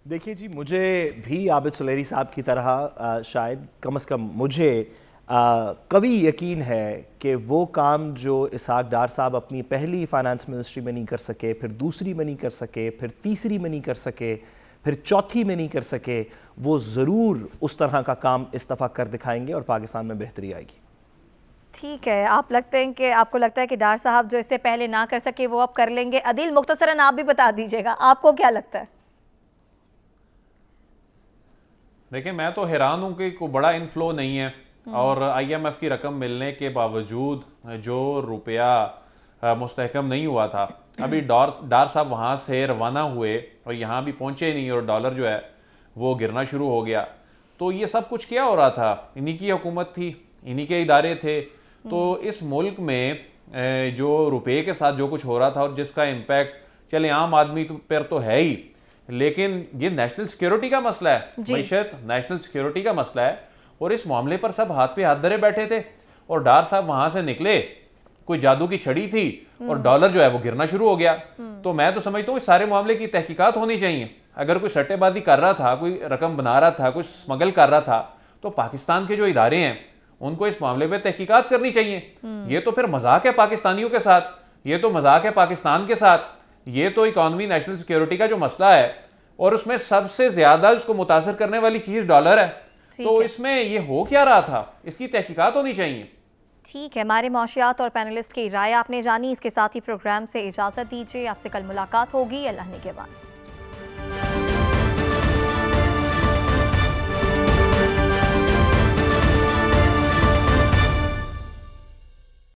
D: देखिए जी, मुझे भी आबिद सुलहरी साहब की तरह शायद कम से कम मुझे कभी यकीन है कि वो काम जो इसहाक डार साहब अपनी पहली फाइनेंस मिनिस्ट्री में नहीं कर सके, फिर दूसरी में नहीं कर सके, फिर तीसरी में नहीं कर सके, फिर चौथी में नहीं कर सके, वो ज़रूर उस तरह का काम इस दफ़ा कर दिखाएंगे और पाकिस्तान में बेहतरी आएगी।
A: ठीक है, आप लगते हैं कि आपको लगता है कि डार साहब जो इससे पहले ना कर सके वो अब कर लेंगे। अदिल, मुख्तसरन आप भी बता दीजिएगा, आपको क्या लगता है?
C: देखिए, मैं तो हैरान हूं कि कोई बड़ा इनफ्लो नहीं है और IMF की रकम मिलने के बावजूद जो रुपया मुस्तहकम नहीं हुआ था, अभी डार साहब वहाँ से रवाना हुए और यहाँ भी पहुँचे नहीं और डॉलर जो है वो गिरना शुरू हो गया। तो ये सब कुछ क्या हो रहा था? इन्हीं की हुकूमत थी, इन्हीं के इदारे थे। तो इस मुल्क में जो रुपये के साथ जो कुछ हो रहा था और जिसका इम्पैक्ट चले आम आदमी पर तो है ही, लेकिन ये नेशनल सिक्योरिटी का मसला है, मईशत नेशनल सिक्योरिटी का मसला है और इस मामले पर सब हाथ पे हाथ धरे बैठे थे और डार साहब वहां से निकले, कोई जादू की छड़ी थी और डॉलर जो है वो गिरना शुरू हो गया। तो मैं तो समझता हूँ इस सारे मामले की तहकीकात होनी चाहिए। अगर कोई सट्टेबाजी कर रहा था, कोई रकम बना रहा था, कोई स्मगल कर रहा था, तो पाकिस्तान के जो इदारे हैं उनको इस मामले पर तहकीकात करनी चाहिए। ये तो फिर मजाक है पाकिस्तानियों के साथ, ये तो मजाक है पाकिस्तान के साथ। ये तो इकॉनमी नेशनल सिक्योरिटी का जो मसला है और उसमें सबसे ज्यादा उसको मुतासर करने वाली चीज डॉलर है। तो इसमें ये हो क्या रहा था, इसकी तहकीकात होनी चाहिए।
A: ठीक है, हमारे मौशियात और पैनलिस्ट की राय आपने जानी। इसके साथ ही प्रोग्राम से इजाज़त दीजिए, आपसे कल मुलाकात होगी। अल्लाह ने के बाद।